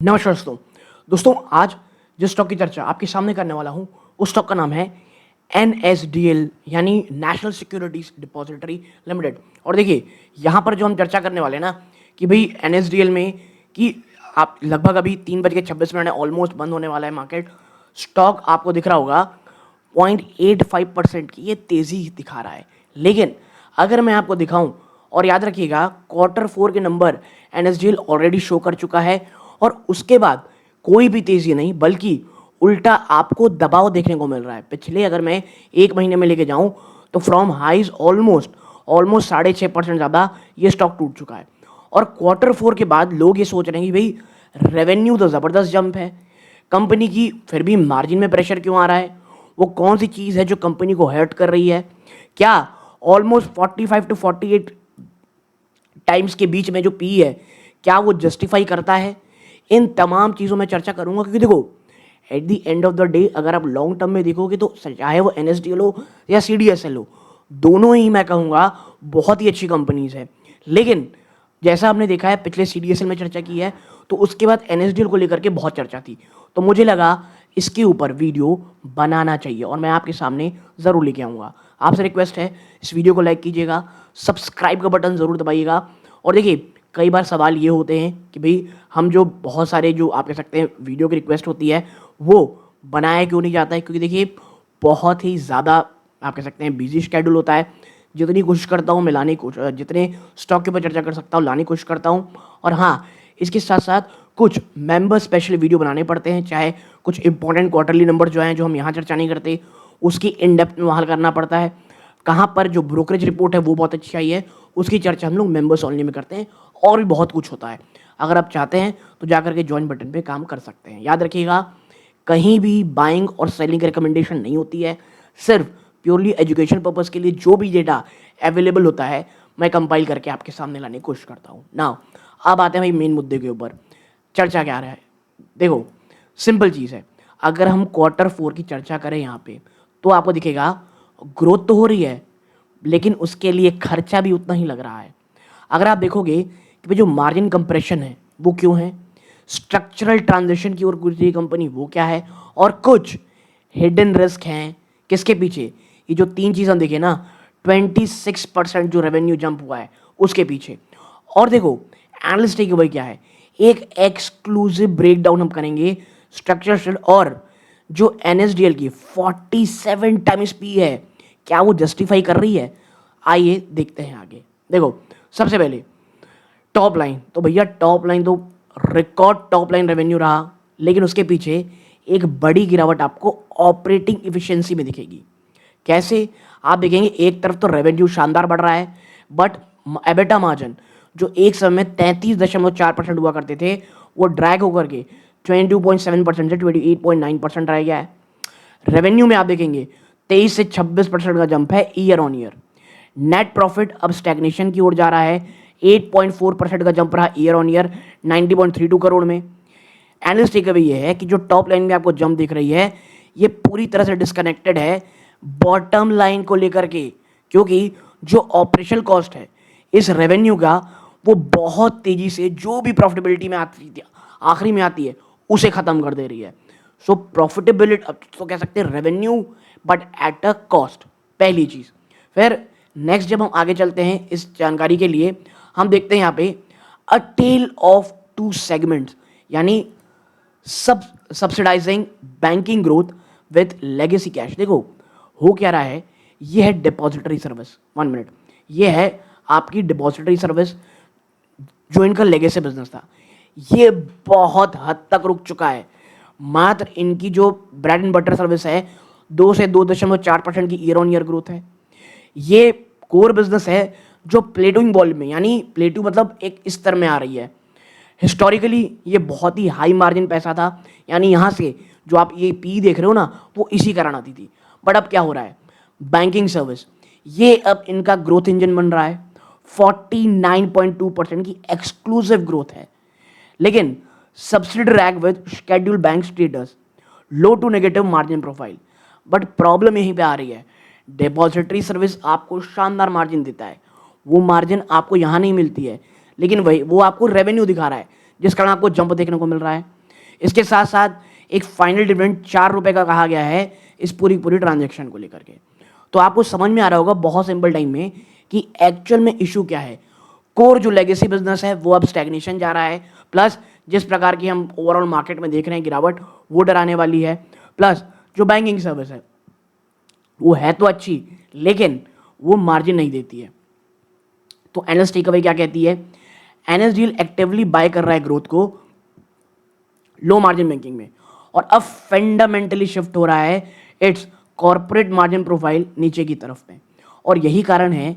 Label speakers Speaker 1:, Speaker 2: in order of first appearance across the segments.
Speaker 1: नमस्कार दोस्तों आज जिस स्टॉक की चर्चा आपके सामने करने वाला हूं उस स्टॉक का नाम है NSDL यानी नेशनल सिक्योरिटीज डिपॉजिटरी लिमिटेड। और देखिए यहाँ पर जो हम चर्चा करने वाले हैं ना कि भाई NSDL में कि आप लगभग अभी 3:26 है, ऑलमोस्ट बंद होने वाला है मार्केट। स्टॉक आपको दिख रहा होगा 0.85% की ये तेज़ी दिखा रहा है। लेकिन अगर मैं आपको दिखाऊं, और याद रखिएगा Q4 के नंबर NSDL ऑलरेडी शो कर चुका है और उसके बाद कोई भी तेज़ी नहीं बल्कि उल्टा आपको दबाव देखने को मिल रहा है। पिछले अगर मैं एक महीने में लेके जाऊं तो फ्रॉम हाइज ऑलमोस्ट 6.5% ज़्यादा ये स्टॉक टूट चुका है। और Q4 के बाद लोग ये सोच रहे हैं कि भाई रेवेन्यू तो ज़बरदस्त जंप है कंपनी की, फिर भी मार्जिन में प्रेशर क्यों आ रहा है, वो कौन सी चीज़ है जो कंपनी को हर्ट कर रही है, क्या ऑलमोस्ट 45 to 48 टाइम्स के बीच में जो पी है क्या वो जस्टिफाई करता है। इन तमाम चीज़ों में चर्चा करूंगा क्योंकि देखो at the end of the day अगर आप लॉन्ग टर्म में देखोगे तो चाहे वो NSDL हो या CDSL हो, दोनों ही मैं कहूँगा बहुत ही अच्छी कंपनीज है। लेकिन जैसा आपने देखा है पिछले CDSL में चर्चा की है तो उसके बाद NSDL को लेकर के बहुत चर्चा थी, तो मुझे लगा इसके ऊपर वीडियो बनाना चाहिए और मैं आपके सामने ज़रूर लेके आऊँगा। आपसे रिक्वेस्ट है इस वीडियो को लाइक कीजिएगा, सब्सक्राइब का बटन ज़रूर दबाइएगा। और देखिए कई बार सवाल ये होते हैं कि भाई हम जो बहुत सारे जो आप कह सकते हैं वीडियो की रिक्वेस्ट होती है वो बनाया क्यों नहीं जाता है, क्योंकि देखिए बहुत ही ज़्यादा आप कह सकते हैं बिजी शेड्यूल होता है। जितनी कोशिश करता हूँ मैं लाने की जितने स्टॉक के ऊपर चर्चा कर सकता हूँ लाने की कोशिश करता हूँ। और हाँ, इसके साथ साथ कुछ मेंबर स्पेशल वीडियो बनाने पड़ते हैं, चाहे कुछ इंपॉर्टेंट क्वार्टरली नंबर जो हैं जो हम यहाँ चर्चा नहीं करते उसकी इन डेप्थ में वहाँ करना पड़ता है। कहाँ पर जो ब्रोकरेज रिपोर्ट है वो बहुत अच्छी आई है उसकी चर्चा हम लोग मेंबर्स ओनली में करते हैं, और भी बहुत कुछ होता है। अगर आप चाहते हैं तो जाकर के ज्वाइन बटन पे काम कर सकते हैं। याद रखिएगा कहीं भी बाइंग और सेलिंग रिकमेंडेशन नहीं होती है, सिर्फ प्योरली एजुकेशन पर्पज़ के लिए जो भी डेटा अवेलेबल होता है मैं कंपाइल करके आपके सामने लाने की कोशिश करता हूँ। नाउ अब आते हैं भाई मेन मुद्दे के ऊपर, चर्चा क्या रहा है। देखो सिंपल चीज़ है, अगर हम Q4 की चर्चा करें यहाँ पे तो आपको दिखेगा ग्रोथ तो हो रही है लेकिन उसके लिए खर्चा भी उतना ही लग रहा है। अगर आप देखोगे कि जो मार्जिन कंप्रेशन है वो क्यों है, स्ट्रक्चरल ट्रांजिशन की ओर गुजरी रही कंपनी वो क्या है, और कुछ हिडन रिस्क हैं किसके पीछे। ये जो तीन चीज़ हम देखें ना 26% जो रेवेन्यू जंप हुआ है उसके पीछे। और देखो एनालिस्ट टेक अवे क्या है, एक एक्सक्लूसिव ब्रेकडाउन हम करेंगे स्ट्रक्चर और जो NSDL की 47 टाइम्स पी है क्या वो जस्टिफाई कर रही है। आइए देखते हैं आगे। देखो सबसे पहले टॉप लाइन, तो भैया टॉप लाइन तो रिकॉर्ड टॉप लाइन रेवेन्यू रहा, लेकिन उसके पीछे एक बड़ी गिरावट आपको ऑपरेटिंग इफिशिएंसी में दिखेगी। कैसे, आप देखेंगे एक तरफ तो रेवेन्यू शानदार बढ़ रहा है बट एबिटा मार्जिन जो एक समय में 33.4% हुआ करते थे वो ड्रैग होकर के 22.7% से 28.9% रह गया है। रेवेन्यू में आप देखेंगे 23 से 26% का जंप है year on year. Net profit अब स्टैग्नेशन की ओर जा रहा है, 8.4% का जंप रहा ईयर ऑन ईयर 90.32 करोड़ में। एनालिस्ट टेकअवे ये है कि जो टॉप लाइन में आपको जंप दिख रही है ये पूरी तरह से डिस्कनेक्टेड है बॉटम लाइन को लेकर के, क्योंकि जो ऑपरेशनल कॉस्ट है इस रेवेन्यू का वो बहुत तेजी से जो भी प्रॉफिटेबिलिटी में आती थी आखिरी में आती है उसे खत्म कर दे रही है। सो प्रॉफिटेबिलिटी तो कह सकते हैं revenue but at a cost, पहली चीज़। फिर नेक्स्ट जब हम आगे चलते हैं इस जानकारी के लिए हम देखते हैं यहाँ पे अ टेल ऑफ टू सेगमेंट्स, यानी subsidising banking growth with legacy cash. देखो हो क्या रहा है, ये है डिपॉजिटरी सर्विस, 1 मिनट, ये है आपकी डिपॉजिटरी सर्विस जो इनका लेगेसी बिजनेस था, ये बहुत हद तक रुक चुका है। मात्र इनकी जो ब्रेड एंड बटर सर्विस है 2 से 2.4% की ईयर ऑन ईयर ग्रोथ है। ये कोर बिजनेस है जो प्लेटूइंग वॉल्यूम में, यानी प्लेटू मतलब एक स्तर में आ रही है। हिस्टोरिकली ये बहुत ही हाई मार्जिन पैसा था, यानी यहाँ से जो आप ये पी देख रहे हो ना वो इसी कारण आती थी। बट अब क्या हो रहा है, बैंकिंग सर्विस ये अब इनका ग्रोथ इंजन बन रहा है, 49.2% की एक्सक्लूसिव ग्रोथ है। लेकिन subsidy rag with schedule bank status, low to negative margin profile. But problem यहीं पे आ रही है, डिपॉजिटरी सर्विस आपको शानदार मार्जिन देता है, वो मार्जिन आपको यहाँ नहीं मिलती है, लेकिन वही वो आपको रेवेन्यू दिखा रहा है जिस कारण आपको जंप देखने को मिल रहा है। इसके साथ साथ एक फाइनल डिविडेंड 4 रुपए का कहा गया है इस पूरी ट्रांजैक्शन को लेकर के। तो आपको समझ में आ रहा होगा बहुत सिंपल टाइम में कि एक्चुअल में इशू क्या है। कोर जो लेगेसी बिजनेस है वो अब स्टैग्नेशन जा रहा है, प्लस जिस प्रकार की हम ओवरऑल मार्केट में देख रहे हैं गिरावट वो डराने वाली है, प्लस जो बैंकिंग सर्विस है वो है तो अच्छी लेकिन वो मार्जिन नहीं देती है। तो एनालिस्ट टेकअवे क्या कहती है, एनएसडीएल एक्टिवली बाय कर रहा है ग्रोथ को लो मार्जिन बैंकिंग में, और अब फंडामेंटली शिफ्ट हो रहा है इट्स कॉर्पोरेट मार्जिन प्रोफाइल नीचे की तरफ में। और यही कारण है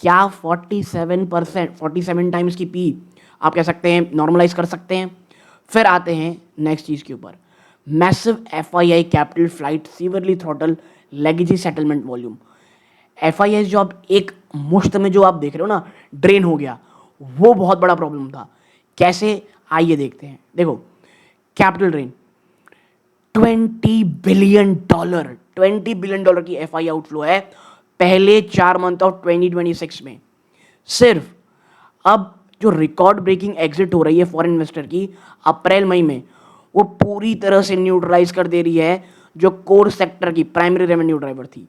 Speaker 1: क्या 47 टाइम्स की पी आप कह सकते हैं नॉर्मलाइज कर सकते हैं। फिर आते हैं नेक्स्ट चीज के ऊपर, massive FII capital flight severely throttle legacy settlement volume. FII जो आप एक मुश्त में जो आप देख रहे हो ना ड्रेन हो गया, वो बहुत बड़ा प्रॉब्लम था। कैसे, आइए देखते हैं। देखो कैपिटल ड्रेन 20 बिलियन डॉलर की एफआई आउटफ्लो है पहले 4 मंथ ऑफ 2026 में। सिर्फ अब जो रिकॉर्ड ब्रेकिंग एग्जिट हो रही है फॉरेन इन्वेस्टर की अप्रैल मई में, वो पूरी तरह से न्यूट्रलाइज कर दे रही है जो कोर सेक्टर की प्राइमरी रेवेन्यू ड्राइवर थी।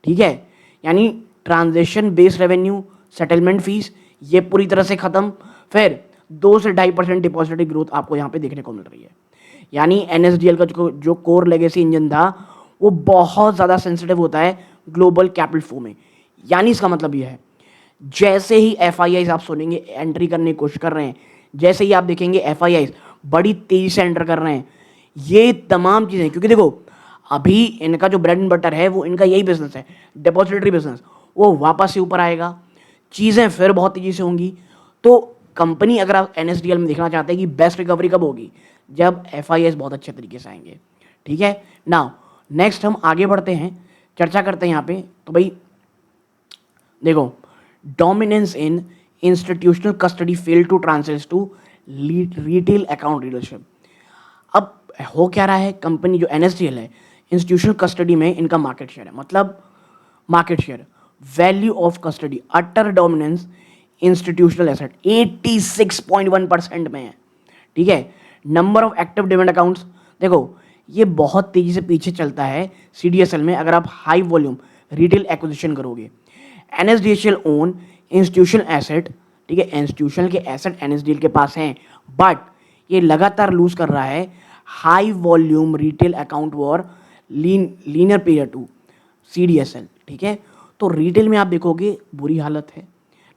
Speaker 1: ठीक है, यानी transaction based revenue, settlement fees, ये पूरी तरह से खत्म। फिर 2 से 2.5% डिपॉजिटरी ग्रोथ आपको यहाँ पे देखने को मिल रही है। यानी एनएसडीएल का जो कोर लेगेसी इंजन था वो बहुत ज़्यादा सेंसिटिव होता है ग्लोबल कैपिटल फ्लो में। यानी इसका मतलब यह है जैसे ही एफआईआईज आप सुनेंगे एंट्री करने की कोशिश कर रहे हैं, जैसे ही आप देखेंगे एफआईआईज बड़ी तेजी से एंटर कर रहे हैं, ये तमाम चीज़ें, क्योंकि देखो अभी इनका जो ब्रेड एंड बटर है वो इनका यही बिजनेस है डिपॉजिटरी बिजनेस, वो वापस से ऊपर आएगा, चीज़ें फिर बहुत तेजी से होंगी। तो कंपनी अगर आप एनएसडीएल में देखना चाहते हैं कि बेस्ट रिकवरी कब होगी, जब एफआईआईज बहुत अच्छे तरीके से आएंगे। ठीक है, नाउ नेक्स्ट हम आगे बढ़ते हैं, चर्चा करते हैं यहाँ पे। तो भाई देखो, dominance in institutional custody fail to translate to retail account readership. अब हो क्या रहा है, कंपनी जो एनएसडीएल है इंस्टीट्यूशनल कस्टडी में इनका मार्केट शेयर है, मतलब market share value of custody utter dominance institutional asset 86.1% में है। ठीक है, number of active demand accounts, देखो ये बहुत तेजी से पीछे चलता है सीडीएसएल में अगर आप हाई वॉल्यूम रिटेल एक्विजिशन करोगे। एनएसडीएल ओन इंस्टीट्यूशनल एसेट, ठीक है, इंस्टीट्यूशनल के एसेट एनएसडीएल के पास हैं, बट ये लगातार लूज कर रहा है high volume retail account war linear period to CDSL. ठीक है, तो रिटेल में आप देखोगे बुरी हालत है,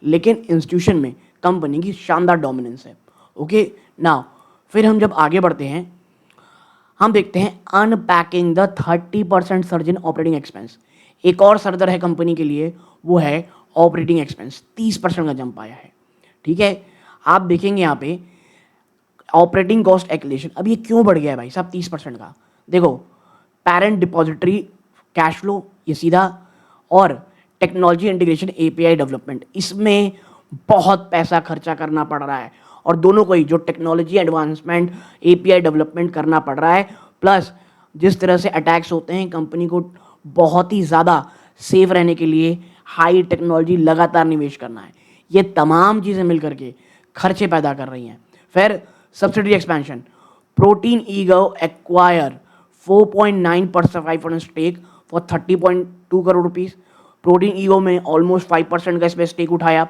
Speaker 1: लेकिन इंस्टीट्यूशन में कंपनी की शानदार डोमिनेंस है। ओके, नाउ फिर हम जब आगे बढ़ते हैं हम देखते हैं unpacking the 30% surge in operating expense. एक और सरदर है कंपनी के लिए, वो है ऑपरेटिंग एक्सपेंस, 30% का जंप आया है। ठीक है, आप देखेंगे यहाँ पे ऑपरेटिंग कॉस्ट एक्लेशन, अब ये क्यों बढ़ गया है भाई साहब 30% का। देखो पेरेंट डिपॉजिटरी कैश फ्लो ये सीधा, और टेक्नोलॉजी इंटीग्रेशन एपीआई डेवलपमेंट, इसमें बहुत पैसा खर्चा करना पड़ रहा है। और दोनों को ही जो टेक्नोलॉजी एडवांसमेंट एपीआई डेवलपमेंट करना पड़ रहा है, प्लस जिस तरह से अटैक्स होते हैं कंपनी को बहुत ही ज़्यादा सेफ रहने के लिए हाई टेक्नोलॉजी लगातार निवेश करना है, ये तमाम चीज़ें मिलकर के खर्चे पैदा कर रही हैं। फिर subsidy expansion, protein ego acquire 4.9% stake for 30.2 crore rupees. Protein ego में ऑलमोस्ट 5% का इसमें स्टेक उठाया।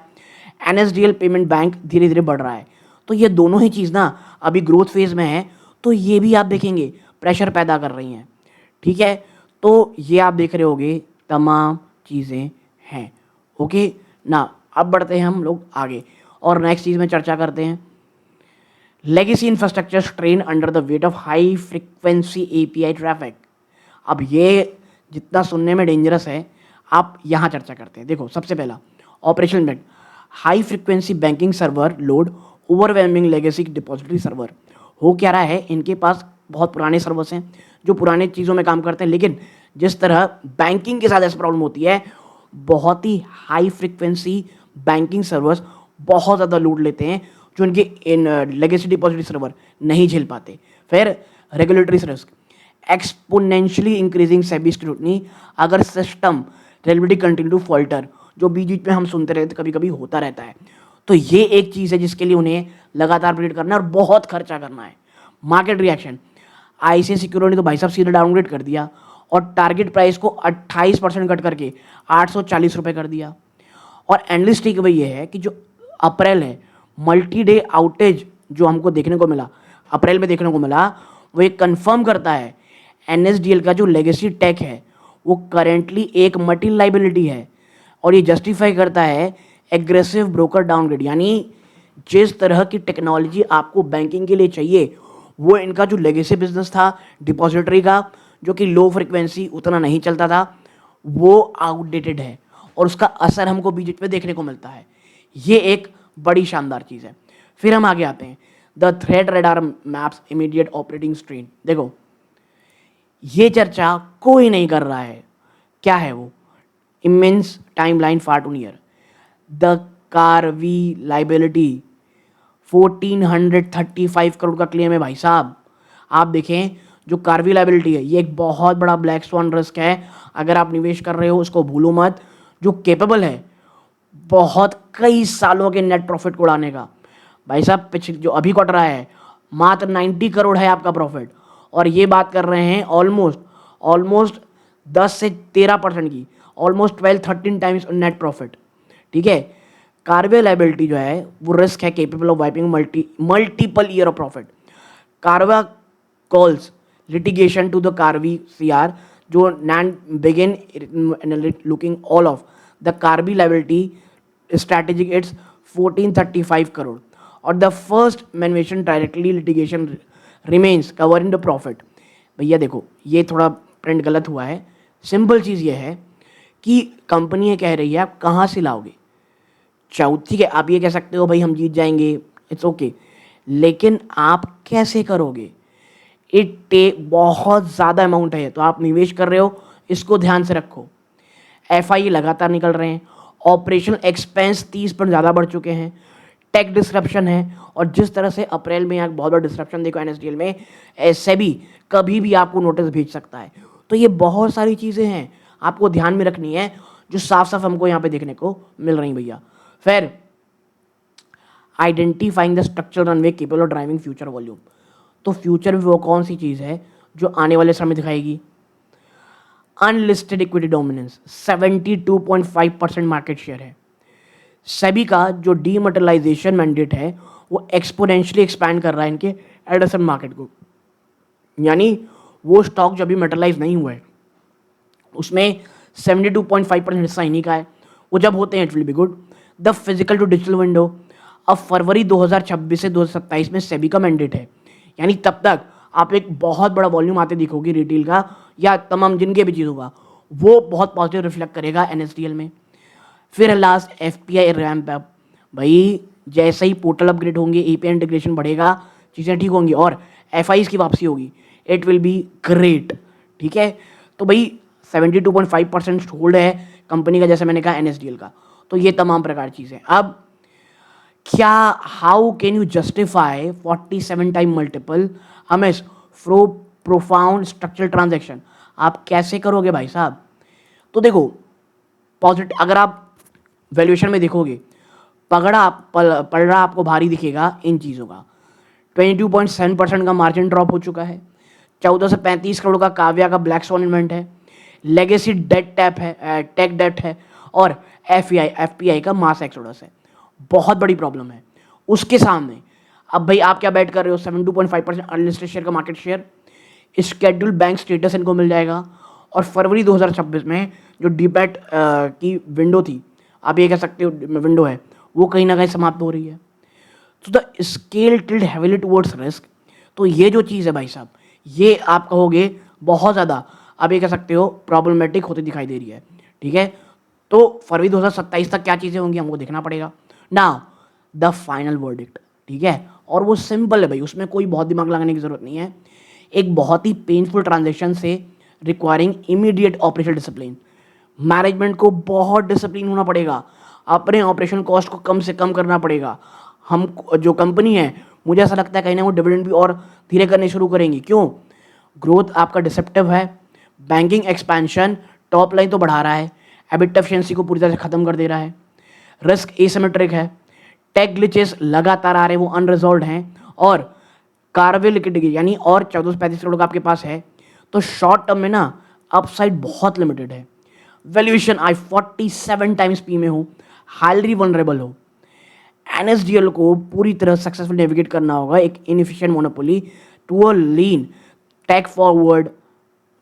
Speaker 1: एनएसडीएल पेमेंट बैंक धीरे धीरे बढ़ रहा है। तो ये दोनों ही चीज़ ना अभी ग्रोथ फेज में है, तो ये भी आप देखेंगे प्रेशर पैदा कर रही हैं। ठीक है, तो ये आप देख रहे होगे तमाम चीज़ें हैं। ओके ना, अब बढ़ते हैं हम लोग आगे और नेक्स्ट चीज़ में चर्चा करते हैं। Legacy infrastructure strain under the weight of high frequency API traffic. अब ये जितना सुनने में डेंजरस है, आप यहाँ चर्चा करते हैं। देखो सबसे पहला operational impact, high frequency banking server load overwhelming legacy depository server. हो क्या रहा है, इनके पास बहुत पुराने सर्वर्स हैं जो पुराने चीज़ों में काम करते हैं, लेकिन जिस तरह बैंकिंग के साथ ऐसी प्रॉब्लम होती है, बहुत ही हाई फ्रिक्वेंसी बैंकिंग सर्वर्स बहुत ज़्यादा लोड लेते हैं जो इनके इन लेगेसी डिपॉजिटरी सर्वर नहीं झेल पाते। फिर regulatory risk, exponentially increasing SEBI scrutiny, अगर सिस्टम रेलिबिलिटी कंटिन्यू टू फॉल्टर, जो बीच बीच में हम सुनते रहते कभी कभी होता रहता है, तो ये एक चीज़ है जिसके लिए उन्हें लगातार प्रेडिक्ट करना है और बहुत खर्चा करना है। मार्केट रिएक्शन, आईसीआईसीआई सिक्योरिटी ने तो भाई साहब सीधे डाउनग्रेड कर दिया और टारगेट प्राइस को 28% कट करके 840 रुपये कर दिया। और एनालिस्ट टेक अवे ये है कि जो अप्रैल है, मल्टी डे आउटेज जो हमको देखने को मिला, अप्रैल में देखने को मिला, वो एक कंफर्म करता है एनएसडीएल का जो लेगेसी टेक है वो करेंटली एक मटेरियल लाइबिलिटी है। और ये जस्टिफाई करता है एग्रेसिव ब्रोकर डाउनग्रेड, यानी जिस तरह की टेक्नोलॉजी आपको बैंकिंग के लिए चाहिए वो इनका जो लेगेसी बिजनेस था डिपॉजिटरी का, जो कि लो फ्रिक्वेंसी उतना नहीं चलता था, वो आउटडेटेड है और उसका असर हमको बीच में देखने को मिलता है। ये एक बड़ी शानदार चीज़ है। फिर हम आगे आते हैं, the threat radar maps immediate operating strain. देखो ये चर्चा कोई नहीं कर रहा है, क्या है वो? Immense timeline far to near, the Karvy liability 1435 crore का क्लेम है भाई साहब। आप देखें जो कार्वी लाइबिलिटी है ये एक बहुत बड़ा ब्लैक स्वान रिस्क है। अगर आप निवेश कर रहे हो उसको भूलो मत, जो केपेबल है बहुत कई सालों के नेट प्रॉफिट को उड़ाने का। भाई साहब पिछले जो अभी कट रहा है मात्र 90 करोड़ है आपका प्रॉफिट, और ये बात कर रहे हैं ऑलमोस्ट 10 से 13% की, ऑलमोस्ट 12-13 टाइम्स नेट प्रॉफिट। ठीक है, कार्वे लाइबिलिटी जो है वो रिस्क है capable of wiping multiple year of profit. कार्वा calls litigation to the Karvy CR जो नैन begin looking all of the Karvy liability strategic it's 1435 crore और the first mention directly litigation remains cover in the profit. भैया देखो ये थोड़ा print गलत हुआ है। सिंपल चीज़ ये है कि कंपनी ये कह रही है आप कहाँ से लाओगे, ठीक है आप ये कह सकते हो भाई हम जीत जाएंगे, इट्स ओके, लेकिन आप कैसे करोगे? इट टेक बहुत ज़्यादा अमाउंट है, तो आप निवेश कर रहे हो इसको ध्यान से रखो। एफआई लगातार निकल रहे हैं, ऑपरेशनल एक्सपेंस 30% ज़्यादा बढ़ चुके हैं, टेक डिस्क्रप्शन है, और जिस तरह से अप्रैल में यहाँ बहुत बड़ा डिस्क्रप्शन देखो एनएसडीएल में, ऐसे भी कभी भी आपको नोटिस भेज सकता है। तो ये बहुत सारी चीज़ें हैं आपको ध्यान में रखनी है जो साफ साफ हमको यहाँ पे देखने को मिल रही भैया। फिर identifying the structural runway capable of driving future volume. तो फ्यूचर में वो कौन सी चीज़ है जो आने वाले समय दिखाएगी? Unlisted equity dominance 72.5% market share है। सेबी का जो डीमटेरियलाइजेशन मैंडेट है वो एक्सपोनेंशियली एक्सपैंड कर रहा है इनके एडजसेंट मार्केट को, यानी वो स्टॉक जो अभी मेटलाइज नहीं हुआ है उसमें 72.5% हिस्सा इन्हीं का है। वो जब होते हैं it will be good. The physical to digital window, अब फरवरी 2026 से 2027 में सेबी का मैंडेट है, यानी तब तक आप एक बहुत बड़ा वॉल्यूम आते दिखोगी रिटेल का या तमाम जिनके भी चीज़ होगा, वो बहुत पॉजिटिव रिफ्लेक्ट करेगा एनएसडीएल में। फिर लास्ट एफपीआई रैम्प अप, भाई जैसे ही पोर्टल अपग्रेड होंगे एपीआई इंटीग्रेशन बढ़ेगा, चीज़ें ठीक होंगी और एफआईज की वापसी होगी, इट विल बी ग्रेट। ठीक है, तो भाई 72.5% होल्ड है कंपनी का, जैसे मैंने कहा एनएसडीएल का। तो ये तमाम प्रकार चीज़ें। अब क्या how can you justify 47 time multiple Amaze fro profound structural transaction? आप कैसे करोगे भाई साहब? तो देखो पॉजिटिव, अगर आप वैल्यूएशन में देखोगे पलड़ा आपको भारी दिखेगा इन चीज़ों का। 22.7% का मार्जिन ड्रॉप हो चुका है, 14 से 35 करोड़ का काव्या का ब्लैक स्वॉन इन्वेंट है, लेगेसी डेट टैप है, टेक डेट है, और एफपीआई का मास एक्सोडस है। बहुत बड़ी प्रॉब्लम है उसके सामने। अब भाई आप क्या बैट कर रहे हो? 72.5% अनलिस्टेड शेयर का market share, scheduled bank status इनको मिल जाएगा, और फरवरी 2026 में जो डीपैट की विंडो थी, आप ये कह सकते हो विंडो है, वो कहीं ना कहीं समाप्त हो रही है। तो the scale tilde heavily towards risk. तो ये जो चीज़ है भाई साहब, ये आप कहोगे बहुत ज़्यादा, आप ये कह सकते हो प्रॉब्लमेटिक होती दिखाई दे रही है। ठीक है, तो फरवरी 2027 तक क्या चीज़ें होंगी हमको देखना पड़ेगा। नाउ द फाइनल वर्डिक्ट, ठीक है, और वो सिंपल है भाई, उसमें कोई बहुत दिमाग लगाने की जरूरत नहीं है। एक बहुत ही पेनफुल ट्रांजेक्शन से requiring immediate operational discipline, management को बहुत डिसिप्लिन होना पड़ेगा, अपने ऑपरेशन कॉस्ट को कम से कम करना पड़ेगा। हम जो कंपनी है मुझे ऐसा लगता है कहीं ना वो डिविडेंड भी और धीरे करने शुरू करेंगी। क्यों? ग्रोथ आपका डिसेप्टिव है, बैंकिंग एक्सपेंशन टॉप लाइन तो बढ़ा रहा है, एबिट एफिशिएंसी को पूरी तरह से खत्म कर दे रहा है, रिस्क एसिमेट्रिक है, टेक ग्लिचेस लगातार आ रहे हैं, वो अनरिजॉल्व हैं, और कारवे लिक्विडिटी यानी और 1435 करोड़ का आपके पास है, तो शॉर्ट टर्म में ना अपसाइड बहुत लिमिटेड है। वैल्यूएशन आई 47 टाइम्स पी में हो, हाईली वनरेबल हो। एनएसडीएल को पूरी तरह सक्सेसफुल नेविगेट करना होगा एक inefficient monopoly to a lean tech forward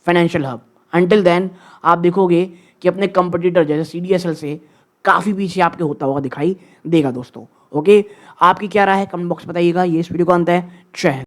Speaker 1: financial hub. Until then आप देखोगे कि अपने कंपटीटर जैसे सीडीएसएल से काफ़ी पीछे आपके होता हुआ दिखाई देगा दोस्तों। ओके, आपकी क्या राय है कमेंट बॉक्स बताइएगा। ये इस वीडियो का अंत है। जय हिंद।